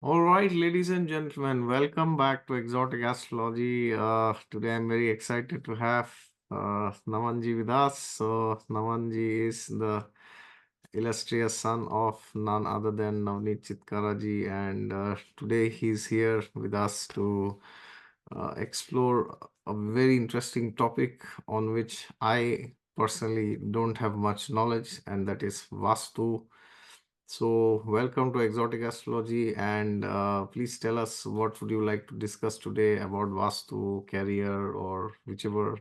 All right, ladies and gentlemen, welcome back to Exotic Astrology. Today I'm very excited to have Namanji with us. So, Namanji is the illustrious son of none other than Navneet Chitkaraji, and today he's here with us to explore a very interesting topic on which I personally don't have much knowledge, and that is Vastu. So, welcome to Exotic Astrology, and please tell us what would you like to discuss today about Vastu, career, or whichever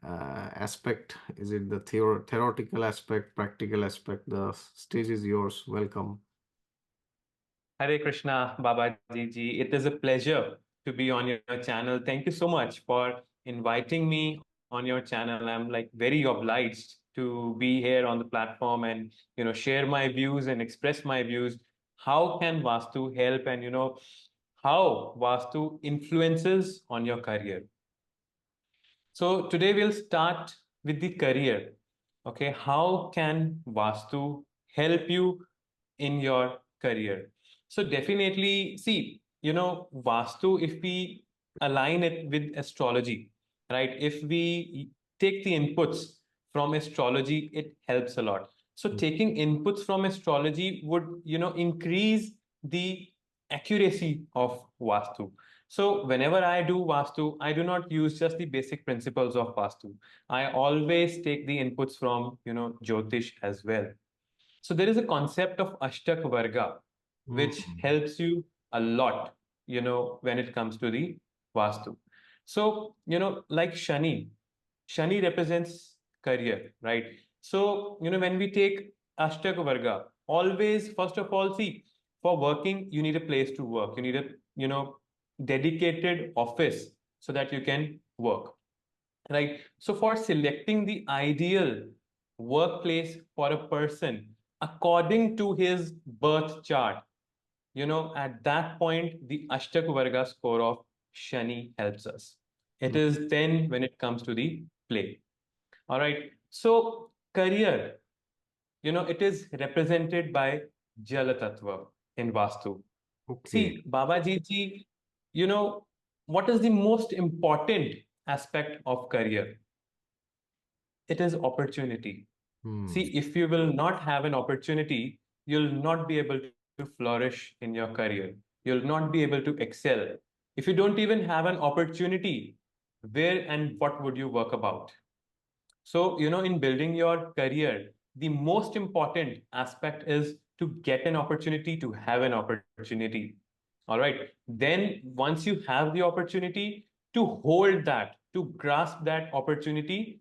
aspect. Is it the theoretical aspect, practical aspect? The stage is yours. Welcome. Hare Krishna, Babaji ji. It is a pleasure to be on your channel. Thank you so much for inviting me on your channel. I'm like very obliged to be here on the platform and share my views and express my views. How can Vastu help and how Vastu influences on your career? So today we'll start with the career. Okay, how can Vastu help you in your career? So definitely, see, Vastu, if we align it with astrology, right? If we take the inputs from astrology, it helps a lot. So taking inputs from astrology would, increase the accuracy of Vastu. So whenever I do Vastu, I do not use just the basic principles of Vastu. I always take the inputs from, Jyotish as well. So there is a concept of Ashtak Varga, which Mm. helps you a lot, when it comes to the Vastu. So, like Shani represents career, right? So, when we take Ashtak Varga, always, first of all, see, for working, you need a place to work. You need a, dedicated office so that you can work, right? So for selecting the ideal workplace for a person according to his birth chart, at that point, the Ashtak Varga score of Shani helps us. It is 10 when it comes to the play. All right. So career, it is represented by Jala Tattva in Vastu. Okay. See, Babaji ji, you know, what is the most important aspect of career? It is opportunity. Hmm. See, if you will not have an opportunity, you'll not be able to flourish in your career. You'll not be able to excel. If you don't even have an opportunity, where and what would you work about? So, in building your career, the most important aspect is to get an opportunity, to have an opportunity. All right. Then, once you have the opportunity, to hold that, to grasp that opportunity,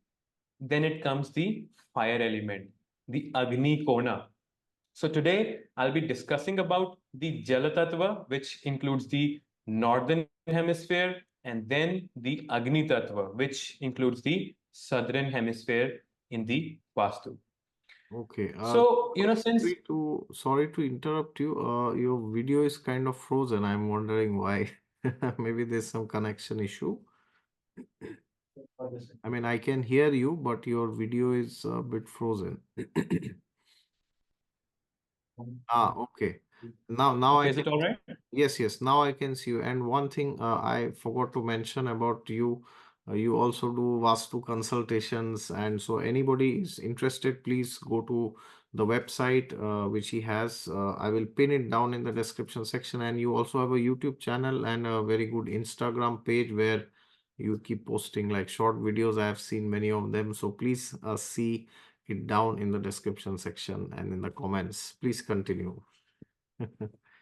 then it comes the fire element, the Agni Kona. So today I'll be discussing about the Jala Tattva, which includes the northern hemisphere, and then the Agni Tattva, which includes the southern hemisphere in the Vastu. Okay. So, since Sorry to interrupt you. Your video is kind of frozen. I'm wondering why. Maybe there's some connection issue. I mean, I can hear you, but your video is a bit frozen. Ah, okay. Now okay, I is can. it all right? Yes, yes. Now I can see you. And one thing I forgot to mention about you, you also do Vastu consultations. And so anybody is interested, please go to the website which he has. I will pin it down in the description section. And you also have a YouTube channel and a very good Instagram page where you keep posting like short videos. I have seen many of them. So please see it down in the description section and in the comments. Please continue.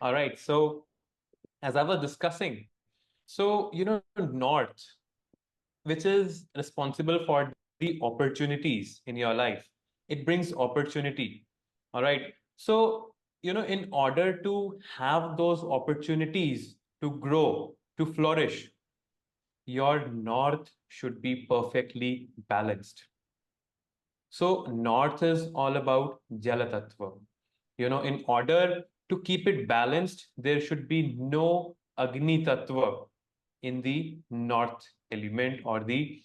All right. So as I was discussing, so North, which is responsible for the opportunities in your life, it brings opportunity. All right. So, in order to have those opportunities to grow, to flourish, your north should be perfectly balanced. So, north is all about Jala Tattva. In order to keep it balanced, there should be no Agni Tattva in the north element or the,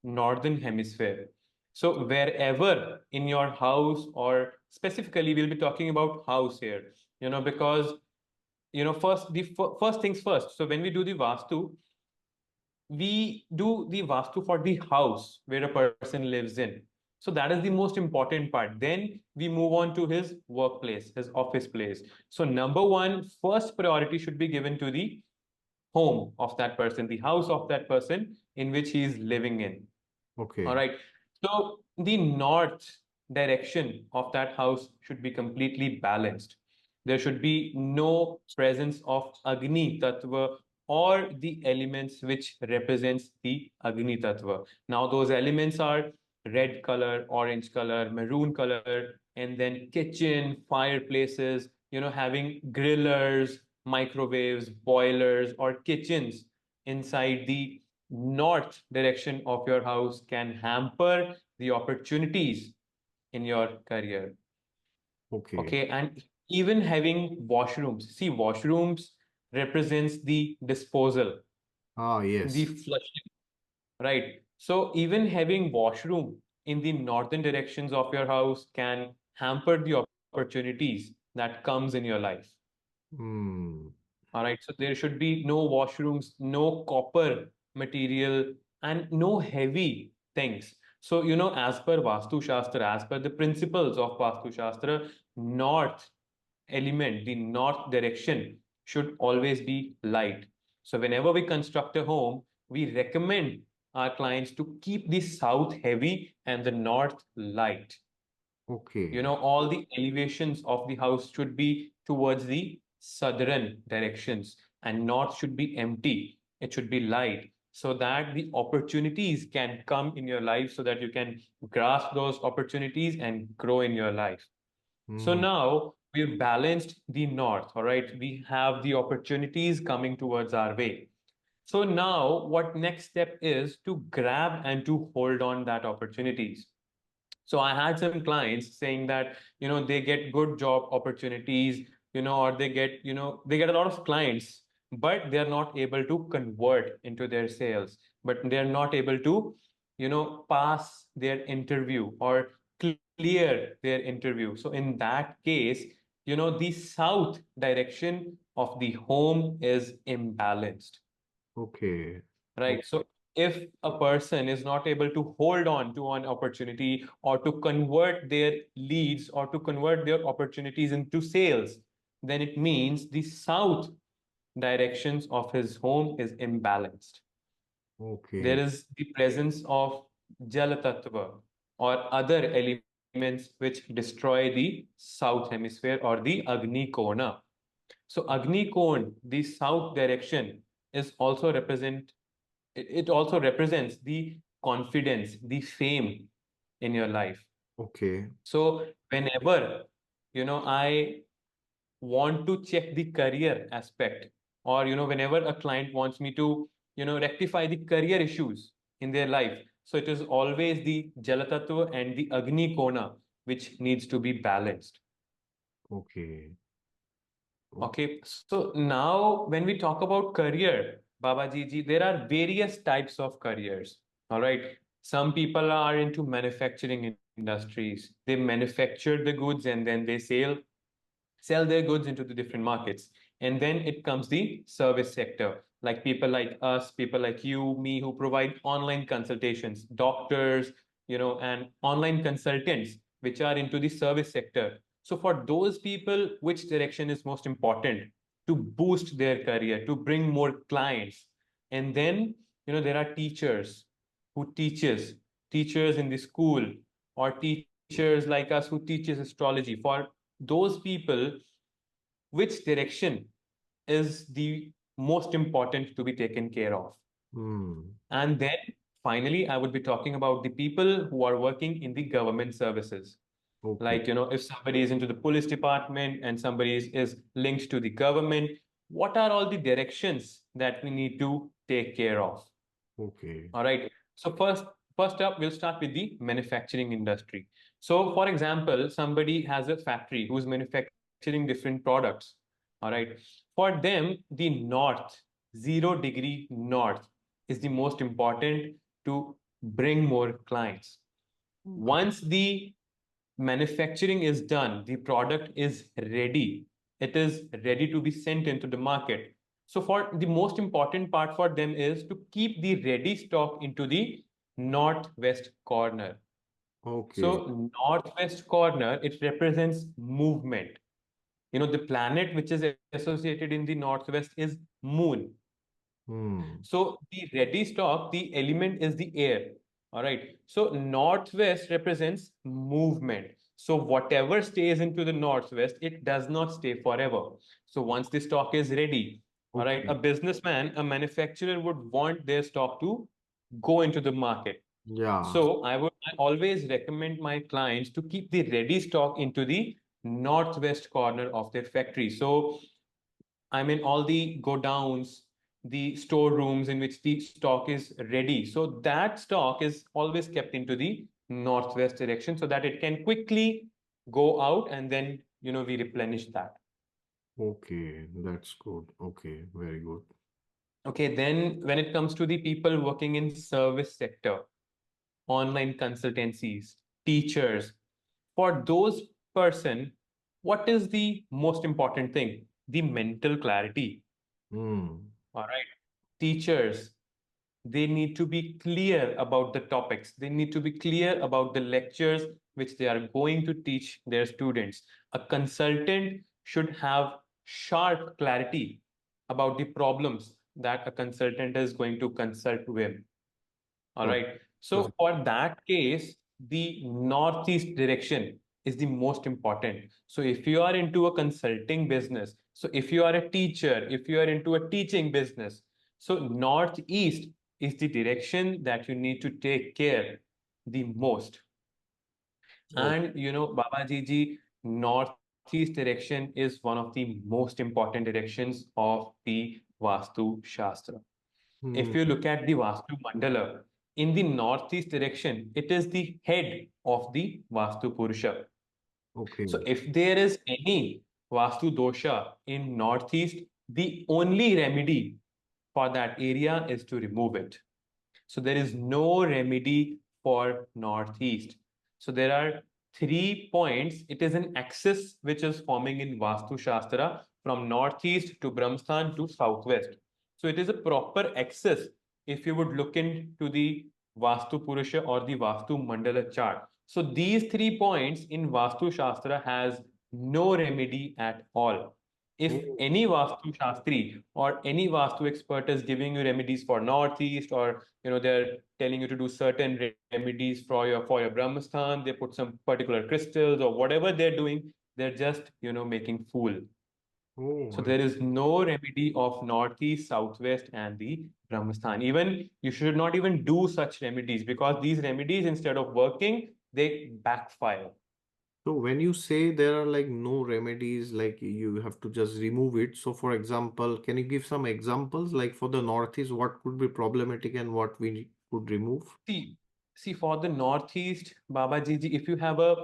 northern hemisphere. So, wherever in your house, or specifically, we'll be talking about house here, because first things first. So when we do the Vastu, we do the Vastu for the house where a person lives in. So that is the most important part. Then we move on to his workplace, his office place. So number one, first priority should be given to the home of that person, the house of that person in which he is living in. All Okay. right. So the north direction of that house should be completely balanced. There should be no presence of Agni Tattva or the elements which represents the Agni Tattva. Now those elements are red color, orange color, maroon color, and then kitchen, fireplaces, having grillers, microwaves, boilers, or kitchens inside the north direction of your house can hamper the opportunities in your career. Okay. Okay, and even having washrooms. See, washrooms represents the disposal, Ah, the yes. flushing, right? So even having washroom in the northern directions of your house can hamper the opportunities that comes in your life. Hmm. All right, so there should be no washrooms, no copper material, and no heavy things. So, as per Vastu Shastra, as per the principles of Vastu Shastra, north element, the north direction should always be light. So, whenever we construct a home, we recommend our clients to keep the south heavy and the north light. Okay. All the elevations of the house should be towards the southern directions, and north should be empty. It should be light so that the opportunities can come in your life, so that you can grasp those opportunities and grow in your life. So Hmm. now we've balanced the north, all right? We have the opportunities coming towards our way. So now what next step is to grab and to hold on that opportunities. So I had some clients saying that, they get good job opportunities, or they get a lot of clients, but they're not able to convert into their sales, but they're not able to, pass their interview or clear their interview. So in that case, the south direction of the home is imbalanced. Okay. Right. So if a person is not able to hold on to an opportunity or to convert their leads or to convert their opportunities into sales, then it means the south directions of his home is imbalanced. There Okay. is the presence of Jala Tattva or other elements which destroy the south hemisphere or the Agni Kona. So Agni Kon, the south direction, is also represent it also represents the confidence, the fame in your life. Okay. So whenever, I want to check the career aspect, or, whenever a client wants me to, rectify the career issues in their life, so it is always the Jalatattva and the Agni Kona which needs to be balanced. Okay. Okay. Okay, so now when we talk about career, Babaji ji, there are various types of careers. All right. Some people are into manufacturing industries. They manufacture the goods and then they sell their goods into the different markets. And then it comes the service sector, like people like us, people like you, me, who provide online consultations, doctors, and online consultants, which are into the service sector. So for those people, which direction is most important to boost their career, to bring more clients? And then, there are teachers who teachers in the school, or teachers like us who teaches astrology. For those people, which direction is the most important to be taken care of? Hmm. And then finally, I would be talking about the people who are working in the government services. Okay. Like, if somebody is into the police department and somebody is linked to the government, what are all the directions that we need to take care of? Okay. All right. So first up, we'll start with the manufacturing industry. So for example, somebody has a factory who's manufacturing different products. All right. For them, the north, 0 degree north, is the most important to bring more clients. Okay. Once the manufacturing is done, the product is ready. it is ready to be sent into the market. So for the most important part for them is to keep the ready stock into the northwest corner. Okay. So northwest corner, it represents movement. The planet which is associated in the northwest is moon. Hmm. So the ready stock, the element is the air. All right. So northwest represents movement. So whatever stays into the northwest, it does not stay forever. So once the stock is ready, all right, a Okay. businessman, a manufacturer would want their stock to go into the market. Yeah. So I always recommend my clients to keep the ready stock into the northwest corner of their factory. So I mean, all the godowns, the storerooms in which the stock is ready. So that stock is always kept into the northwest direction so that it can quickly go out and then, we replenish that. Okay. That's good. Okay. Very good. Okay, then when it comes to the people working in service sector, online consultancies, teachers, for those person, what is the most important thing? The mental clarity. Hmm. All right. Teachers, they need to be clear about the topics. They need to be clear about the lectures which they are going to teach their students. A consultant should have sharp clarity about the problems that a consultant is going to consult with. All Oh, right. that's So for that case, the northeast direction is the most important. So if you are into a consulting business, so if you are a teacher, if you are into a teaching business, so northeast is the direction that you need to take care the most. oh. And Babaji ji, northeast direction is one of the most important directions of the Vastu Shastra. If Hmm. you look at the Vastu Mandala, in the northeast direction, it is the head of the Vastu Purusha. So Okay. if there is any Vastu dosha in northeast, the only remedy for that area is to remove it. So there is no remedy for northeast. So there are 3 points. It is an axis which is forming in Vastu Shastra from northeast to Brahmasthan to southwest. So it is a proper axis if you would look into the Vastu Purusha or the Vastu Mandala chart. So these 3 points in Vastu Shastra has no remedy at all. If Oh, any Vastu Shastri or any Vastu expert is giving you remedies for Northeast, or they're telling you to do certain remedies for your Brahmasthan, they put some particular crystals or whatever they're doing, they're just making fool. oh, So there is no remedy of Northeast, Southwest, and the Brahmasthan. Even you should not even do such remedies, because these remedies, instead of working, they backfire. so when you say there are like no remedies, like you have to just remove it. So for example, can you give some examples like for the Northeast, what could be problematic and what we could remove? See, see, for the Northeast, Baba Jiji, if you have a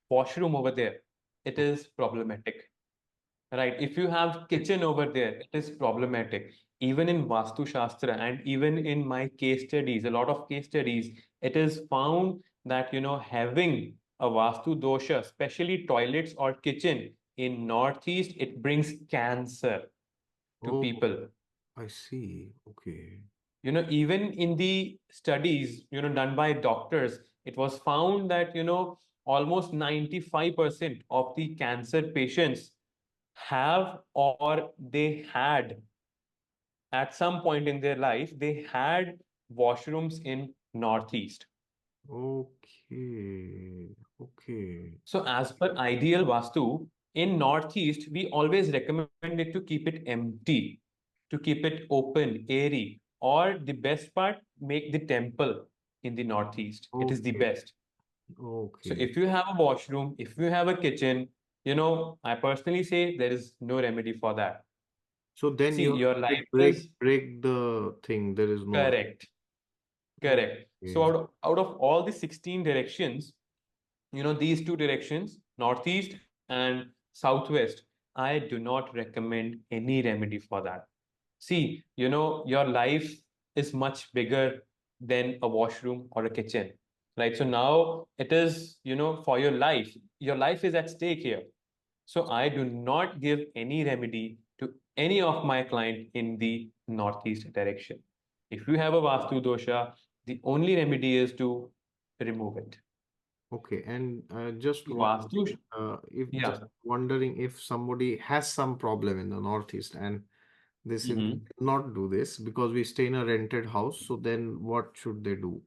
washroom over there, it is problematic. Right. If you have kitchen over there, it is problematic. Even in Vastu Shastra and even in my case studies, a lot of case studies, it is found that, having a Vastu dosha, especially toilets or kitchen in Northeast, it brings cancer to Oh, people. I see. Okay. Even in the studies, done by doctors, it was found that, almost 95% of the cancer patients have, or they had, at some point in their life, they had washrooms in northeast. Okay. Okay. So as per ideal vastu, in northeast we always recommend it to keep it empty, to keep it open, airy, or the best part, make the temple in the northeast. It is the Okay. best. So Okay. if you have a washroom, if you have a kitchen, I personally say there is no remedy for that. So then See, you have your to life like break is break the thing. There is no. correct. Correct. So Okay. out of all the 16 directions, these two directions, northeast and southwest, I do not recommend any remedy for that. See, your life is much bigger than a washroom or a kitchen, right? So now it is, for your life is at stake here. So I do not give any remedy to any of my client in the northeast direction. If you have a Vastu dosha, the only remedy is to remove it. Okay, and just Vastu, wondering, if just yeah. wondering if somebody has some problem in the Northeast and they simply Mhm. not do this because we stay in a rented house, so then what should they do?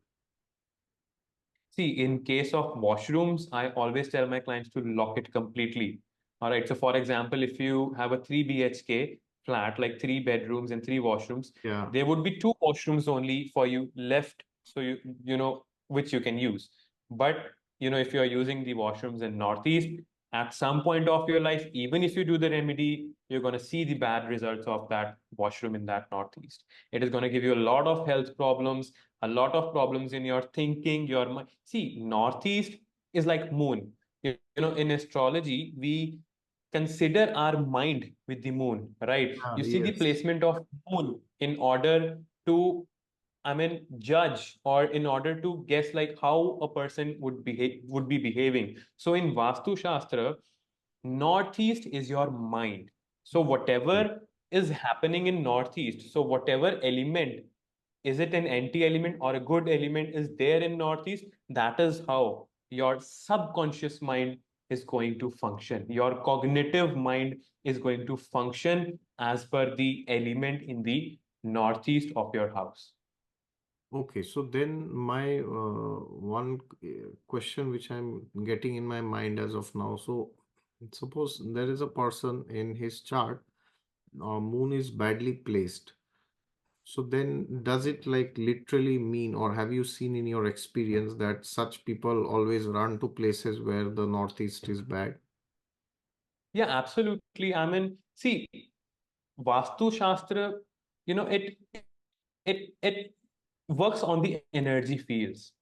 See, in case of washrooms, I always tell my clients to lock it completely. All right. So, for example, if you have a 3 BHK flat, like three bedrooms and three washrooms, Yeah, there would be two washrooms only for you left. So, you know, which you can use. But, if you're using the washrooms in Northeast, at some point of your life, even if you do the remedy, you're going to see the bad results of that washroom in that Northeast. It is going to give you a lot of health problems, a lot of problems in your thinking, your mind. See, Northeast is like moon. In astrology, we consider our mind with the moon, right? You see the yes. placement of moon in order to, judge, or in order to guess like how a person would be behaving. So in Vastu Shastra, Northeast is your mind. So Okay. whatever is happening in Northeast, so whatever element, is it an anti-element or a good element, is there in Northeast, that is how your subconscious mind is going to function. Your cognitive mind is going to function as per the element in the Northeast of your house. Okay, so then my one question which I'm getting in my mind as of now. So suppose there is a person in his chart, moon is badly placed. So then does it like literally mean, or have you seen in your experience that such people always run to places where the northeast is bad? Yeah, absolutely. See, Vastu Shastra, it works on the energy fields,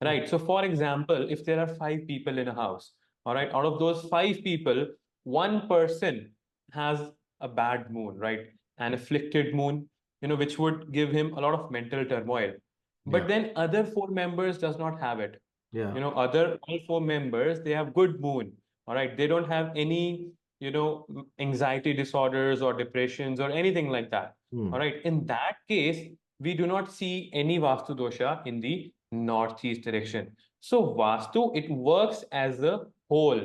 right? Oh, So, for example, if there are five people in a house, all right, out of those five people, one person has a bad moon, right? An afflicted moon, which would give him a lot of mental turmoil. yeah, But then other four members does not have it. yeah. Other all four members, they have good moon, all right? They don't have any, anxiety disorders or depressions or anything like that. All Hmm. right. In that case, we do not see any Vastu dosha in the northeast direction. So Vastu, it works as a whole,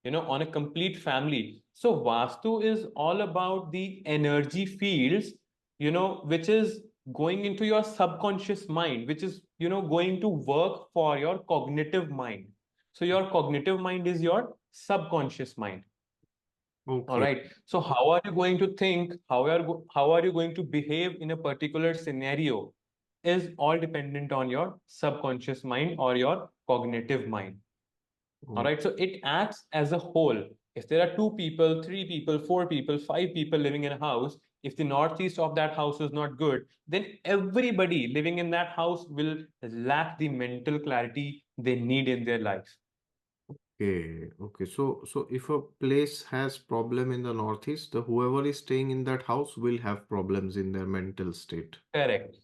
on a complete family. So Vastu is all about the energy fields, which is going into your subconscious mind, which is, going to work for your cognitive mind. So your cognitive mind is your subconscious mind. All Okay. right. So how are you going to think? How are you going to behave in a particular scenario is all dependent on your subconscious mind or your cognitive mind. All Oh, right. So it acts as a whole. If there are two people, three people, four people, five people living in a house, if the northeast of that house is not good, then everybody living in that house will lack the mental clarity they need in their life. okay. Okay. So if a place has problem in the northeast, the whoever is staying in that house will have problems in their mental state. Correct.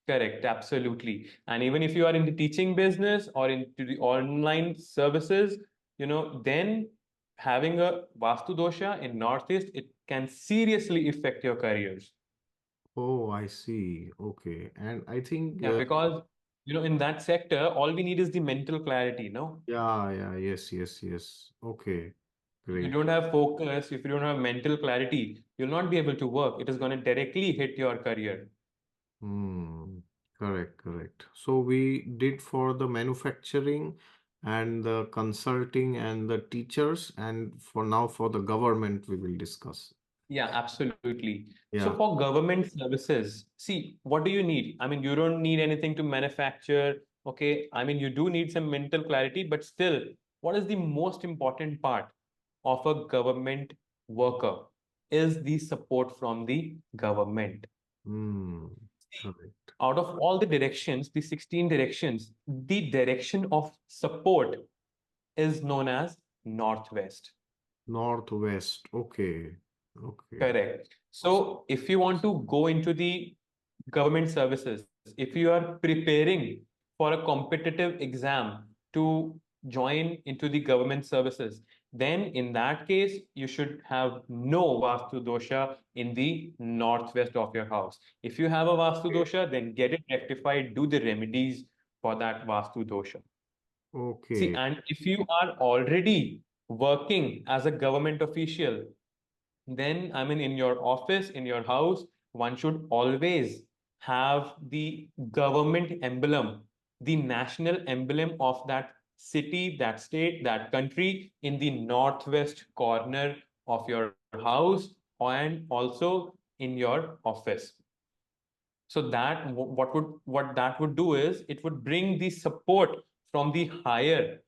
Correct, absolutely. And even if you are in the teaching business or into the online services, then having a Vastu dosha in Northeast, it can seriously affect your careers. Oh, I see. Okay. And I think, Yeah, because, in that sector, all we need is the mental clarity, no? yeah, yeah, yes, yes, yes. Okay, If you great. don't have focus, if you don't have mental clarity, you'll not be able to work. It is going to directly hit your career. Hmm. Correct, correct. So we did for the manufacturing and the consulting and the teachers, and for now for the government we will discuss. Yeah, absolutely. So Yeah. for government services, see, what do you need? You don't need anything to manufacture. Okay. You do need some mental clarity, but still, what is the most important part of a government worker is the support from the government. Hmm. Correct. Out of all the directions, the 16 directions, the direction of support is known as Northwest. Northwest. Okay. Okay. Correct. So if you want to go into the government services, if you are preparing for a competitive exam to join into the government services, then in that case, you should have no Vastu dosha in the northwest of your house. If you have a Vastu Okay. dosha, then get it rectified, do the remedies for that Vastu dosha. See, Okay. and if you are already working as a government official, then I mean, in your office, in your house, one should always have the government emblem, the national emblem of that city, that state, that country in the northwest corner of your house and also in your office. So that what that would do is it would bring the support from the higher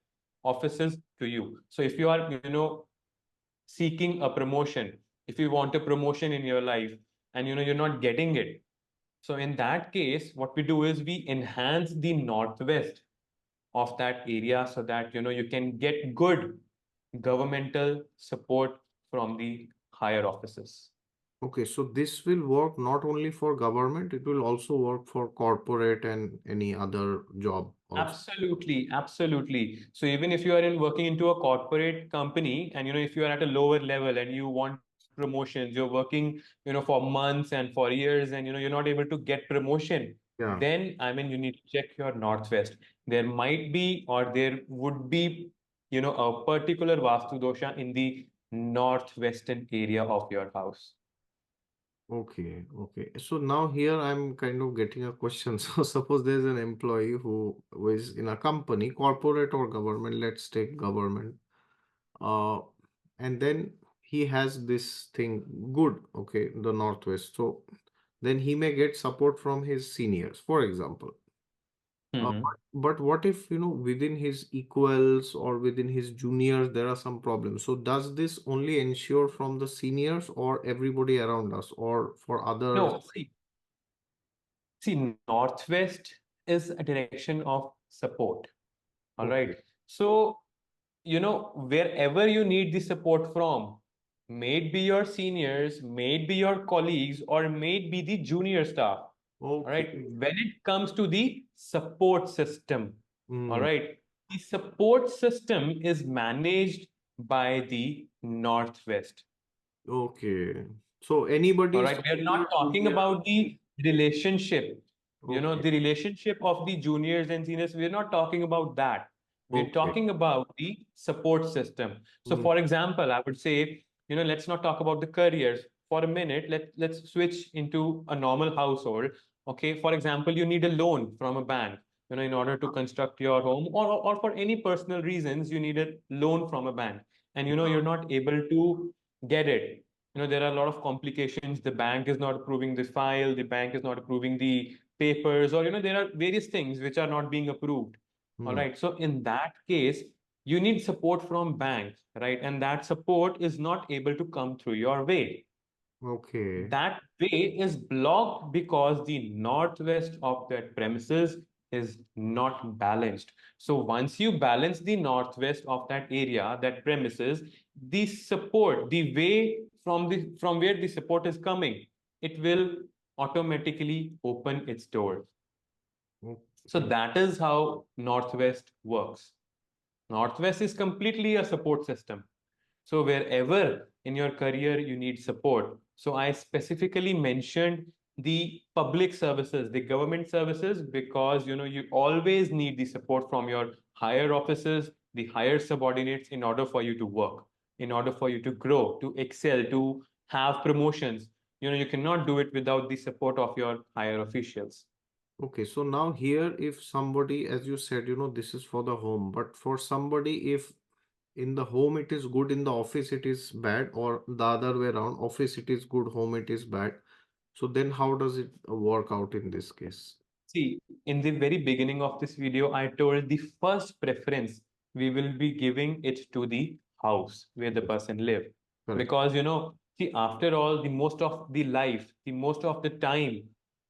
offices to you. So if you are, seeking a promotion, if you want a promotion in your life and you're not getting it, so in that case what we do is we enhance the northwest of that area so that you can get good governmental support from the higher offices. Okay, so this will work not only for government, it will also work for corporate and any other job also. Absolutely, absolutely. So even if you are in working into a corporate company and if you are at a lower level and you want promotions, you're working, for months and for years and you're not able to get promotion, Yeah. then I mean you need to check your northwest. There might be or there would be, a particular Vastu dosha in the northwestern area of your house. Okay, okay. So now here I'm kind of getting a question. So suppose there's an employee who is in a company, corporate or government, let's take government. Uh, and then he has this thing good, okay, the Northwest. So then he may get support from his seniors, for example. Hmm. But what if, within his equals or within his juniors, there are some problems? So does this only ensure from the seniors or everybody around us or for others? No, see, northwest is a direction of support. All right. Okay. So, wherever you need the support from, may it be your seniors, may it be your colleagues, or may it be the junior staff. All Okay. right. When it comes to the support system, all Mm, right, the support system is managed by the Northwest. okay. So All anybody's right, we are senior, not talking junior. about the relationship, Okay. the relationship of the juniors and seniors. We're not talking about that. We're Okay. talking about the support system. So, Mm, for example, I would say, let's not talk about the careers for a minute. Let's switch into a normal household. Okay, for example, you need a loan from a bank, in order to construct your home, or for any personal reasons, you need a loan from a bank, and yeah. you're not able to get it. There are a lot of complications. The bank is not approving the file, the bank is not approving the papers, or there are various things which are not being approved. All Mm, right, so in that case you need support from banks, right? And that support is not able to come through your way. okay. That way is blocked because the northwest of that premises is not balanced. So once you balance the northwest of that area, that premises, the support, the way from where the support is coming, it will automatically open its doors. So Okay. that is how northwest works. Northwest is completely a support system. So wherever in your career you need support. So I specifically mentioned the public services, the government services, because you always need the support from your higher officers, the higher subordinates in order for you to work, in order for you to grow, to excel, to have promotions. You cannot do it without the support of your higher officials. Okay, so now here, if somebody, as you said, this is for the home, but for somebody, if in the home it is good, in the office it is bad, or the other way around, office it is good, home it is bad. So then how does it work out in this case? See, in the very beginning of this video, I told the first preference we will be giving it to the house where the Yes, person live. correct. Because, see, after all, the most of the life, the most of the time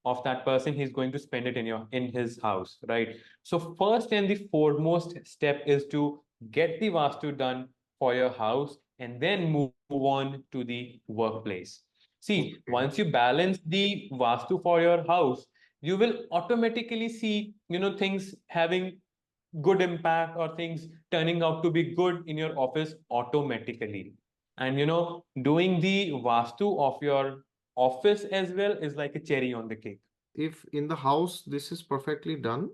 of that person, he's going to spend it in his house, right? So first and the foremost step is to get the Vastu done for your house and then move on to the workplace. See, Okay. once you balance the Vastu for your house, you will automatically see things having good impact or things turning out to be good in your office automatically. And doing the vastu of your office as well is like a cherry on the cake. If in the house this is perfectly done,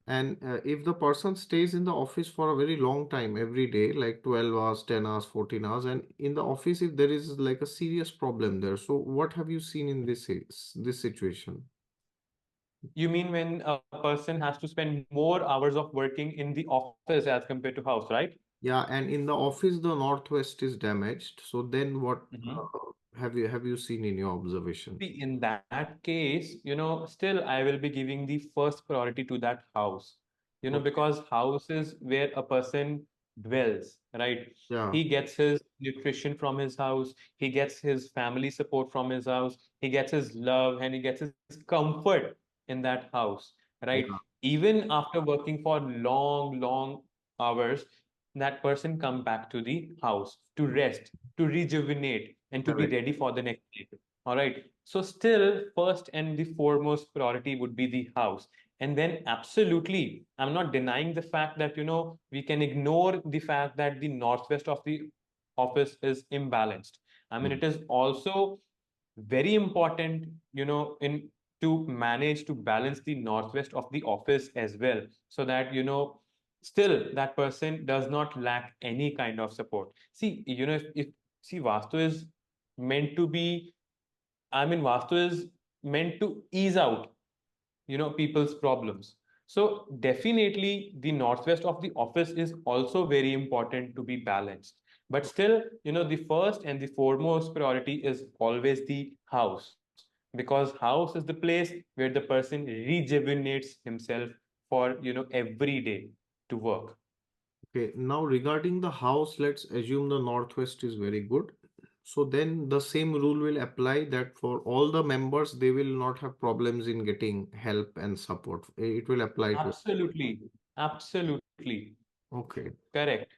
and if the person stays in the office for a very long time every day, like 12 hours, 10 hours, 14 hours, and in the office, if there is like a serious problem there, so what have you seen in this situation? You mean when a person has to spend more hours of working in the office as compared to house, right? Yeah, and in the office, the northwest is damaged. So then what Mhm. have you seen in your observation? See, in that case, still I will be giving the first priority to that house, Okay. because house is where a person dwells, right? Yeah. He gets his nutrition from his house, he gets his family support from his house, he gets his love, and he gets his comfort in that house, right? Yeah. Even after working for long, long hours, that person come back to the house to rest, to rejuvenate, and to be Correct. ready for the next day. All right. So still, first and the foremost priority would be the house. And then absolutely, I'm not denying the fact that, we can ignore the fact that the northwest of the office is imbalanced. I mean, Mm. it is also very important, in to manage to balance the northwest of the office as well, so that, still that person does not lack any kind of support. See, if see, Vastu is meant to be I mean, Vastu is meant to ease out, people's problems. So definitely the northwest of the office is also very important to be balanced. But still, the first and the foremost priority is always the house, because house is the place where the person rejuvenates himself for, every day to work. Okay, now regarding the house, let's assume the northwest is very good. So then the same rule will apply that for all the members, they will not have problems in getting help and support. It will apply to. Absolutely. Absolutely. Okay. Correct.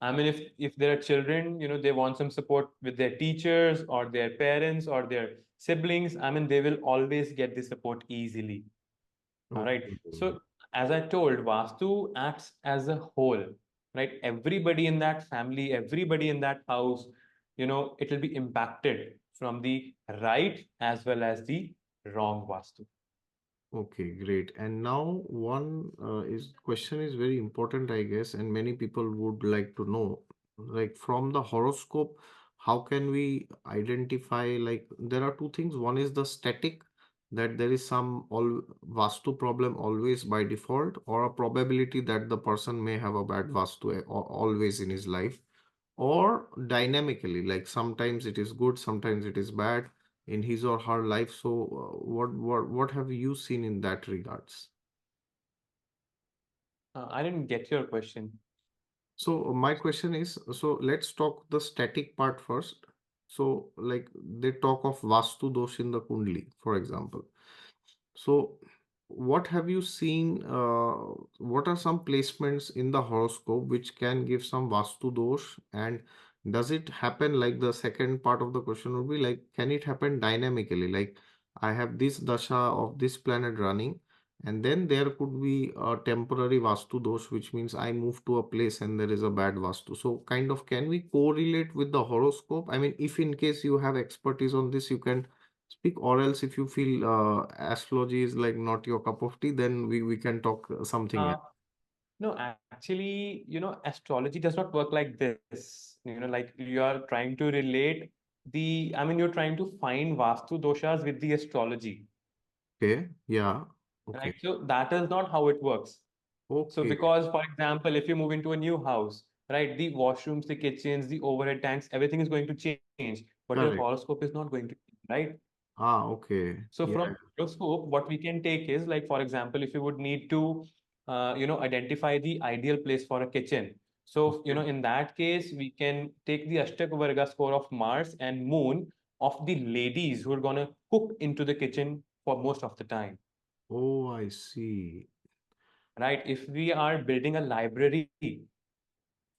I mean, if there are children, they want some support with their teachers or their parents or their siblings. I mean, they will always get the support easily. All right. Okay. So as I told, Vastu acts as a whole, right? Everybody in that family, everybody in that house, it will be impacted from the right as well as the wrong Vastu. Okay, great. And now one is question is very important, I guess, and many people would like to know, like from the horoscope, how can we identify, like there are two things. One is the static, that there is some all Vastu problem always by default, or a probability that the person may have a bad Vastu always in his life, or dynamically, like sometimes it is good, sometimes it is bad in his or her life. So what have you seen in that regards? I didn't get your question. So my question is, so let's talk the static part first. So like they talk of Vastu dosh in the Kundli, for example. So, what have you seen? What are some placements in the horoscope which can give some Vastu dosh? And does it happen like the second part of the question would be like, can it happen dynamically? Like, I have this dasha of this planet running, and then there could be a temporary Vastu dosh, which means I move to a place and there is a bad Vastu. So, kind of, can we correlate with the horoscope? I mean, if in case you have expertise on this, you can speak, or else if you feel astrology is like not your cup of tea, then we can talk something else. Uh, No, actually, astrology does not work like this. Like you are trying to relate you're trying to find Vastu doshas with the astrology, Okay, yeah, right? okay, So that is not how it works. So okay, because, for example, if you move into a new house, right, the washrooms, the kitchens, the overhead tanks, everything is going to change, but your correct. horoscope is not going to change, right? Ah, okay, So yeah, from horoscope, what we can take is like, for example, if you would need to, identify the ideal place for a kitchen. So, okay. in that case, we can take the Ashtaka Varga score of Mars and Moon of the ladies who are gonna cook into the kitchen for most of the time, Oh, I see. right? If we are building a library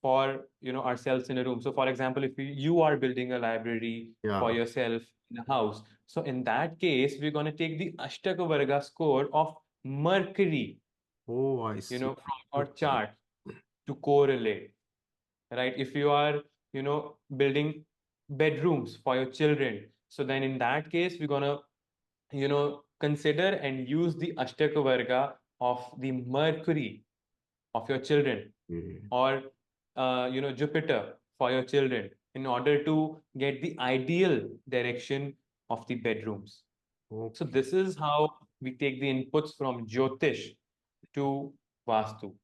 for, ourselves in a room. So, for example, if you are building a library for Yeah, yourself in a house, so in that case, we're gonna take the Ashtaka Varga score of Mercury, Oh, I see. from your Okay. chart to correlate, right? If you are, building bedrooms for your children, so then in that case, we're gonna, consider and use the Ashtaka Varga of the Mercury of your children, Okay. or Jupiter for your children, in order to get the ideal direction of the bedrooms. So Okay. this is how we take the inputs from Jyotish to Vastu,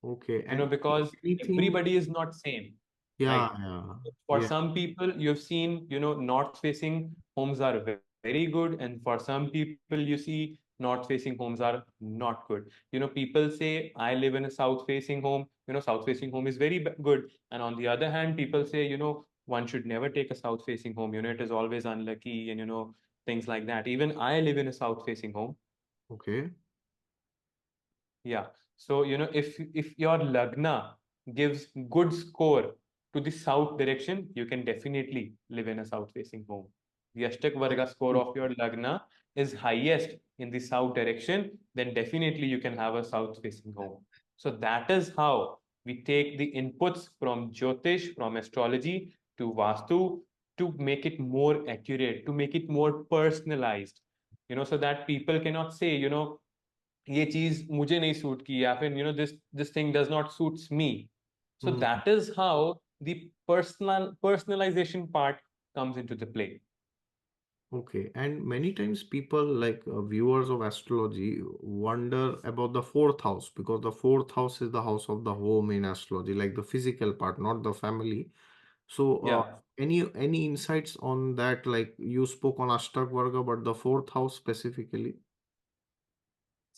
Okay. And because anything, everybody is not same, yeah, right? yeah, For yeah. some people, you've seen, north facing homes are very good, and for some people, you see north facing homes are not good. People say, I live in a south facing home, south facing home is very good. And on the other hand, people say, one should never take a south facing home, it is always unlucky, and things like that. Even I live in a south facing home. Okay. Yeah. So, if your lagna gives good score to the south direction, you can definitely live in a south facing home. The Ashtak I Varga score see. of your lagna is highest in the south direction, then definitely you can have a south facing home. So that is how we take the inputs from Jyotish, from astrology to Vastu, to make it more accurate, to make it more personalized, so that people cannot say, ये चीज मुझे नहीं suit की, या फिर this thing does not suits me. So Hmm. that is how the personalization part comes into the play. Okay, and many times people like viewers of astrology wonder about the fourth house because the fourth house is the house of the home in astrology, like the physical part, not the family. So, Yeah. any insights on that? Like you spoke on Ashtak Varga, but the fourth house specifically.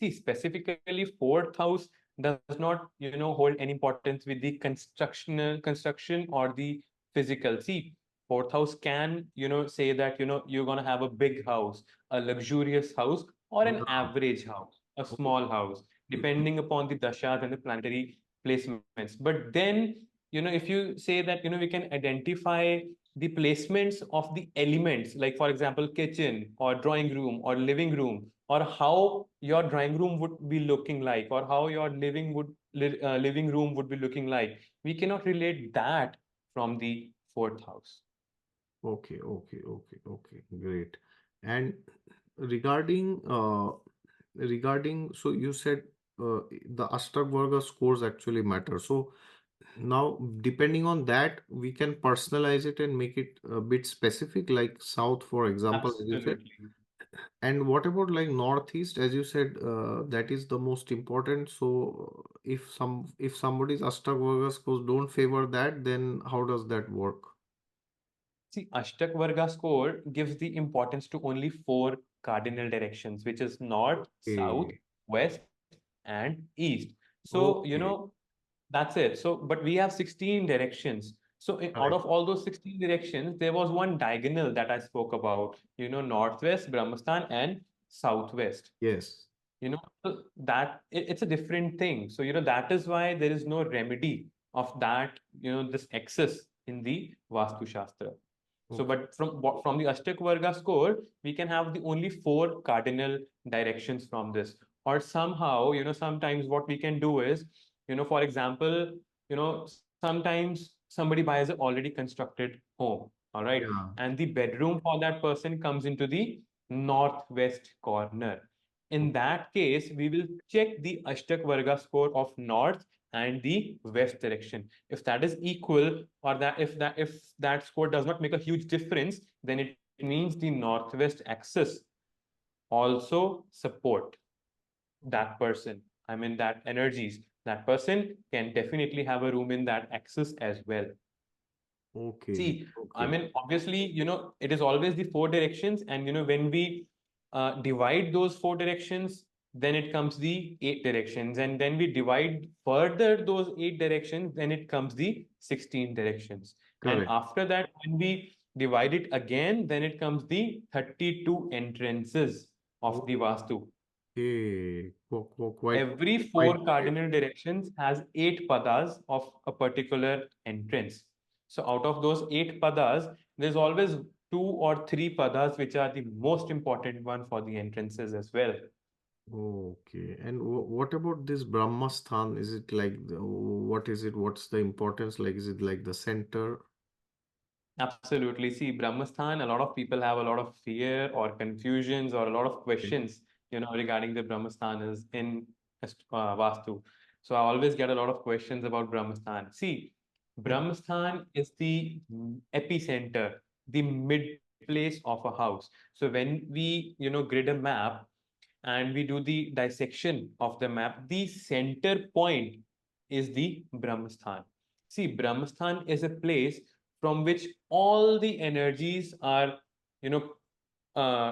See, specifically, fourth house does not, hold any importance with the construction or the physical. See, fourth house can, say that, you're gonna have a big house, a luxurious house, or an Yeah. average house, a small house, depending upon the dashas and the planetary placements. But then, if you say that, we can identify the placements of the elements, like for example, kitchen or drawing room or living room, or how your drawing room would be looking like, or how your living room would be looking like, we cannot relate that from the fourth house. Okay, okay, okay, okay, great. And regarding so you said the Ashtak Varga scores actually matter. So now depending on that, we can personalize it and make it a bit specific, like South, for example, as you said. Absolutely. And what about like Northeast, as you said, that is the most important. So if somebody's Ashtak Varga scores don't favor that, then how does that work? See, Ashtak Varga score gives the importance to only four cardinal directions, which is north, south, Okay, west, and east. So, okay, that's it. So, but we have 16 directions. So, out correct. of all those 16 directions, there was one diagonal that I spoke about, northwest, Brahmasthan, and southwest. Yes. So that it's a different thing. So, that is why there is no remedy of that, this excess in the Vastu Shastra. So, Okay. but from the Ashtak Varga score, we can have the only four cardinal directions from this. Or somehow, sometimes what we can do is, for example, sometimes somebody buys an already constructed home, all right, Yeah. and the bedroom for that person comes into the northwest corner. In that case, we will check the Ashtak Varga score of north and the west direction. If that is equal, or that score does not make a huge difference, then it means the northwest axis also support that person. I mean, that energies. That person can definitely have a room in that axis as well. Okay. See, I Okay. mean, obviously, it is always the four directions, and when we divide those four directions, then it comes the eight directions, and then we divide further those eight directions, then it comes the 16 directions, and Correct. after that, when we divide it again, then it comes the 32 entrances of the Vastu. Okay. Quite, Every quite four great. cardinal directions has eight padas of a particular entrance. So out of those eight padas, there's always two or three padas which are the most important one for the entrances as well. Okay. And what about this Brahmasthan? Is it like what is it? What's the importance? Like, is it like the center? Absolutely. See, Brahmasthan, a lot of people have a lot of fear or confusions or a lot of Okay. questions, regarding the Brahmasthan is in Vastu. So I always get a lot of questions about Brahmasthan. See, Hmm. Brahmasthan is the epicenter, the mid place of a house. So when we, grid a map and we do the dissection of the map, the center point is the Brahmasthan. See, Brahmasthan is a place from which all the energies are, you know,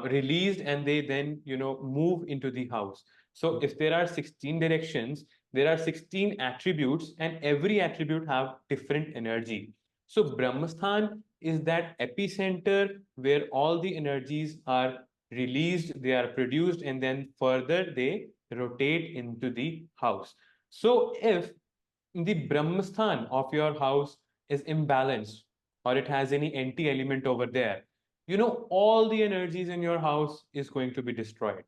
released and they then, move into the house. So if there are 16 directions, there are 16 attributes, and every attribute have different energy. So Brahmasthan is that epicenter where all the energies are released, they are produced, and then further they rotate into the house. So if the Brahmasthan of your house is imbalanced or it has any anti element over there, all the energies in your house is going to be destroyed.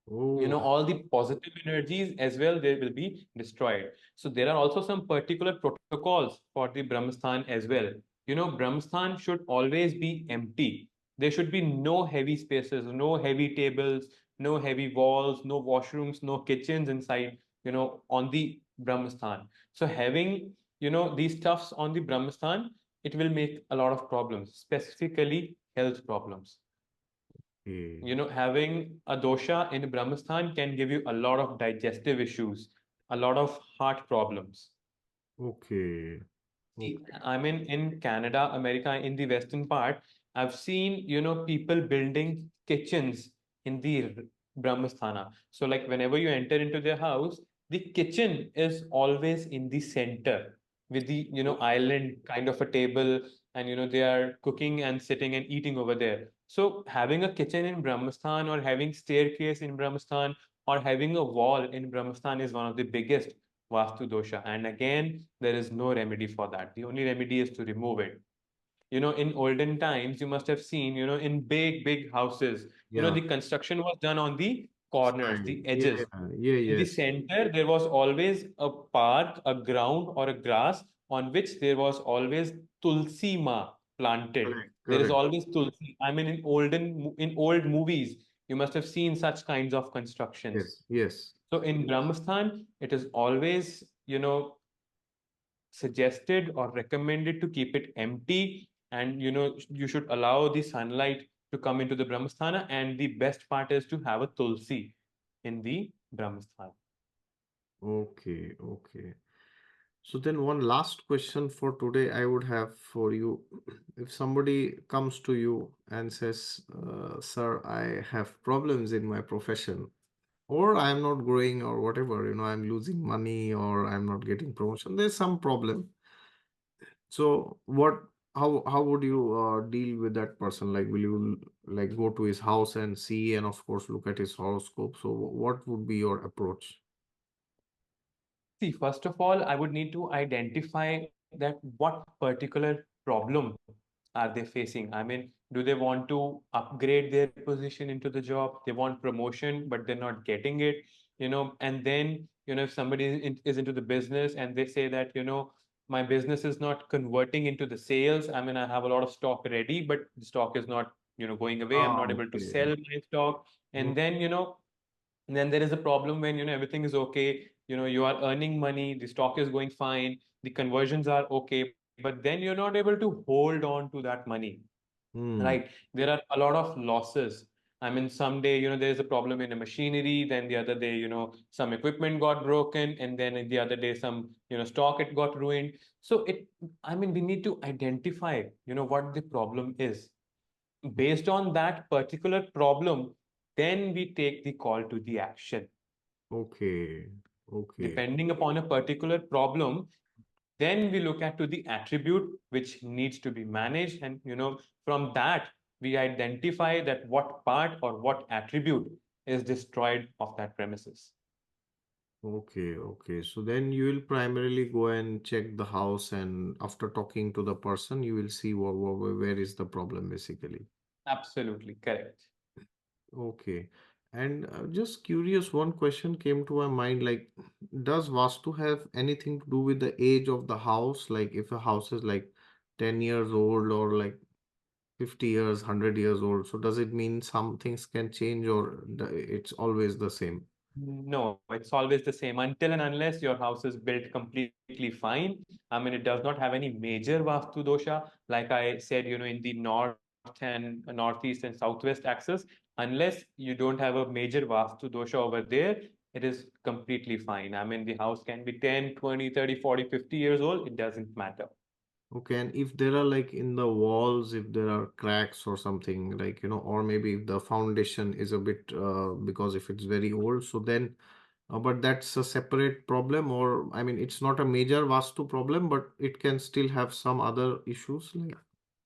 Oh, All the positive energies as well, they will be destroyed. So there are also some particular protocols for the Brahmasthan as well. Brahmasthan should always be empty. There should be no heavy spaces, no heavy tables, no heavy walls, no washrooms, no kitchens inside, on the Brahmasthan. So having, these stuffs on the Brahmasthan, it will make a lot of problems, specifically health problems. okay. Having a dosha in Brahmasthan can give you a lot of digestive issues, a lot of heart problems. Okay. See, Okay. I mean, in Canada, America, in the western part, I've seen, people building kitchens in the Brahmasthana. So, like, whenever you enter into their house, the kitchen is always in the center with the, island kind of a table, and, they are cooking and sitting and eating over there. So, having a kitchen in Brahmasthan or having staircase in Brahmasthan or having a wall in Brahmasthan is one of the biggest Vastu dosha. And again, there is no remedy for that. The only remedy is to remove it. In olden times, you must have seen, in big, big houses, Yeah. the construction was done on the corners, Side. the Yeah. edges. Yeah. In the Yes. center, there was always a park, a ground, or a grass on which there was always tulsi ma planted. Correct. There is Correct. always tulsi. I mean, in old movies, you must have seen such kinds of constructions. Yes. Yes. So in Brahmastan, it is always, suggested or recommended to keep it empty, and you should allow the sunlight to come into the Brahmasthana, and the best part is to have a tulsi in the Brahmasthana. Okay. Okay. So then one last question for today I would have for you. If somebody comes to you and says, sir, I have problems in my profession, or I'm not growing, or whatever, I'm losing money, or I'm not getting promotion, there's some problem. So how would you deal with that person? Like, will you like go to his house and see, and of course look at his horoscope? So what would be your approach? See, first of all, I would need to identify that what particular problem are they facing. I mean, do they want to upgrade their position into the job? They want promotion, but they're not getting it, and then, if somebody is into the business and they say that, my business is not converting into the sales. I mean, I have a lot of stock ready, but the stock is not, going away. I'm Ah, not able to okay. sell my stock. Mm. And then, then there is a problem when, everything is okay, you are earning money, the stock is going fine, the conversions are okay, but then you're not able to hold on to that money, right? Hmm. There are a lot of losses. I mean, someday, there's a problem in a machinery, then the other day, some equipment got broken, and then the other day some, stock, it got ruined. So I mean, we need to identify, what the problem is. Based on that particular problem, then we take the call to the action. Okay. Okay. Depending upon a particular problem, then we look at to the attribute which needs to be managed, and from that we identify that what part or what attribute is destroyed of that premises. Okay. Okay. So then you will primarily go and check the house, and after talking to the person, you will see where is the problem basically. Absolutely correct. Okay. And just curious, one question came to my mind, like, does Vastu have anything to do with the age of the house? Like, if a house is like 10 years old or like 50 years, 100 years old, so does it mean some things can change or it's always the same? No, it's always the same until and unless your house is built completely fine. I mean, it does not have any major Vastu dosha. Like I said, in the north and northeast and southwest axis, unless you don't have a major Vastu dosha over there, it is completely fine. I mean, the house can be 10, 20, 30, 40, 50 years old. It doesn't matter. Okay, and if there are like in the walls, if there are cracks or something like, or maybe if the foundation is a bit, because if it's very old, so then, but that's a separate problem, or I mean, it's not a major Vastu problem, but it can still have some other issues. Like,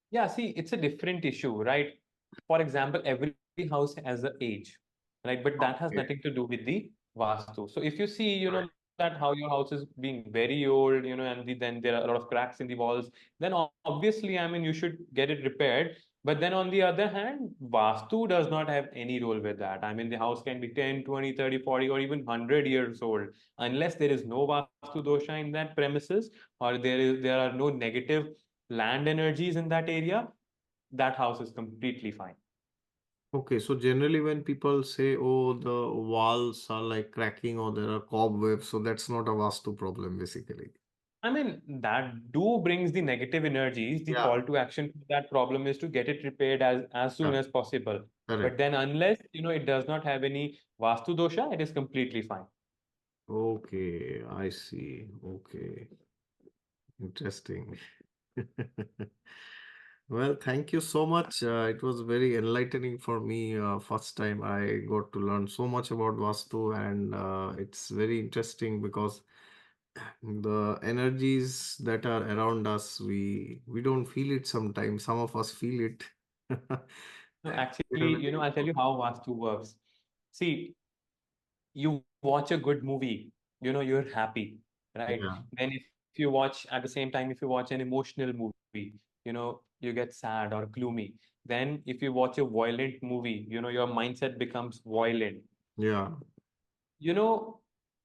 Yeah, see, it's a different issue, right? For example, every house has an age, right? But that has okay, nothing to do with the Vastu. So if you see, right. that how your house is being very old, and then there are a lot of cracks in the walls, then obviously, I mean, you should get it repaired. But then on the other hand, Vastu does not have any role with that. I mean, the house can be 10, 20, 30, 40, or even 100 years old. Unless there is no Vastu dosha in that premises, or there are no negative land energies in that area, that house is completely fine. Okay, so generally when people say, oh, the walls are like cracking or there are cobwebs, so that's not a Vastu problem, basically. I mean, that do brings the negative energies. The Yeah, call to action for that problem is to get it repaired as soon yeah, as possible. But correct. then unless, it does not have any Vastu dosha, it is completely fine. Okay, I see. Okay, interesting. Well, thank you so much. It was very enlightening for me. First time I got to learn so much about Vastu, and it's very interesting because the energies that are around us, we don't feel it sometimes. Some of us feel it. No, And we actually, have it in I'll tell you how Vastu works. See, you watch a good movie, you're happy, right? yeah, Then if you watch at the same time, if you watch an emotional movie, you get sad or gloomy. Then if you watch a violent movie, your mindset becomes violent. yeah. you know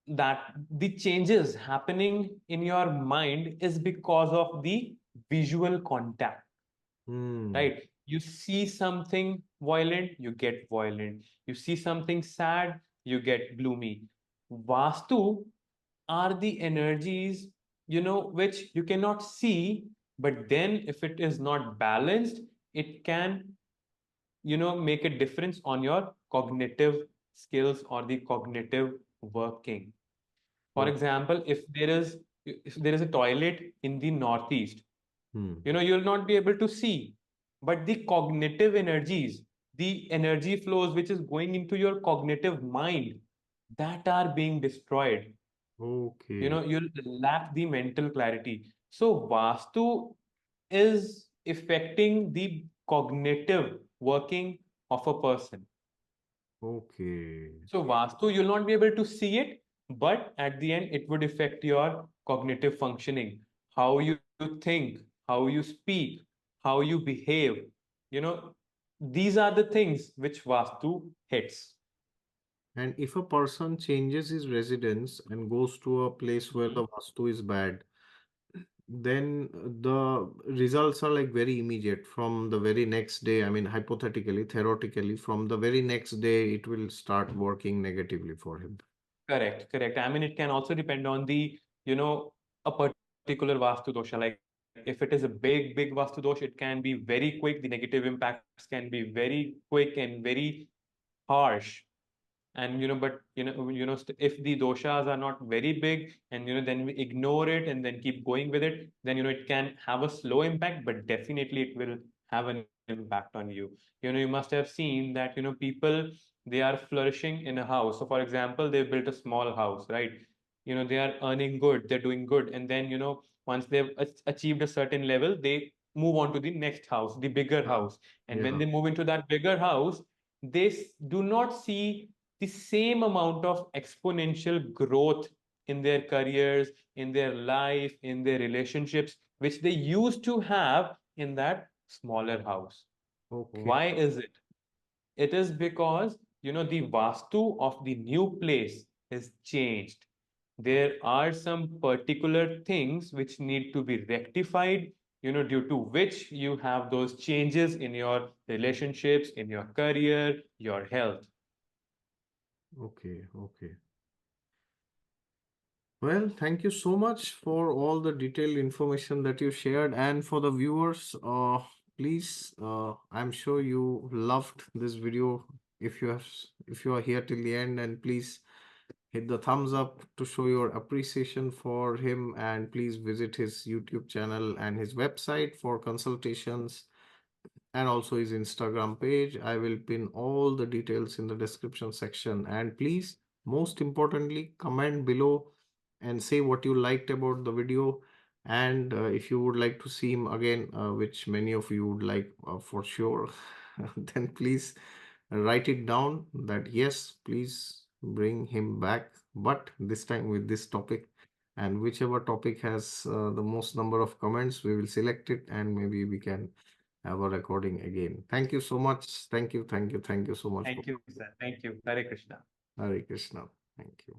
that the changes happening in your mind is because of the visual contact, Hmm. right? You see something violent, you get violent. You see something sad, you get gloomy. Vastu are the energies, which you cannot see, but then if it is not balanced, it can, make a difference on your cognitive skills or the cognitive working. For Oh, example, if there is a toilet in the northeast, hmm. you'll not be able to see, but the cognitive energies, the energy flows which is going into your cognitive mind, that are being destroyed. Okay. You'll lack the mental clarity. So Vastu is affecting the cognitive working of a person. Okay. So Vastu, you'll not be able to see it, but at the end, it would affect your cognitive functioning, how you think, how you speak, how you behave. You know, these are the things which Vastu hits. And if a person changes his residence and goes to a place where Mhm. the Vastu is bad, then the results are like very immediate from the very next day. I mean, hypothetically, theoretically, from the very next day, it will start working negatively for him. Correct, correct. I mean, it can also depend on a particular Vastu dosha. Like if it is a big, big Vastu dosh, it can be very quick. The negative impacts can be very quick and very harsh. And if the doshas are not very big, and then we ignore it and then keep going with it, then it can have a slow impact, but definitely it will have an impact on you. You must have seen that people, they are flourishing in a house. So for example, they built a small house, right? They are earning good, they're doing good, and then once they've achieved a certain level, they move on to the next house, the bigger Yeah. house. And when Yeah. they move into that bigger house, they do not see the same amount of exponential growth in their careers, in their life, in their relationships, which they used to have in that smaller house. Okay. Why is it? It is because the Vastu of the new place is changed. There are some particular things which need to be rectified, due to which you have those changes in your relationships, in your career, your health. Okay, okay. Well, thank you so much for all the detailed information that you shared. And for the viewers, please, I'm sure you loved this video. If you are here till the end, and please hit the thumbs up to show your appreciation for him, and please visit his YouTube channel and his website for consultations, and also his Instagram page. I will pin all the details in the description section. And please, most importantly, comment below and say what you liked about the video. And if you would like to see him again, which many of you would like for sure, then please write it down that yes, please bring him back, but this time with this topic. And whichever topic has the most number of comments, we will select it, and maybe we can have a recording again. Thank you so much. Thank you so much. Thank you, sir. Thank you. Hare Krishna. Hare Krishna. Thank you.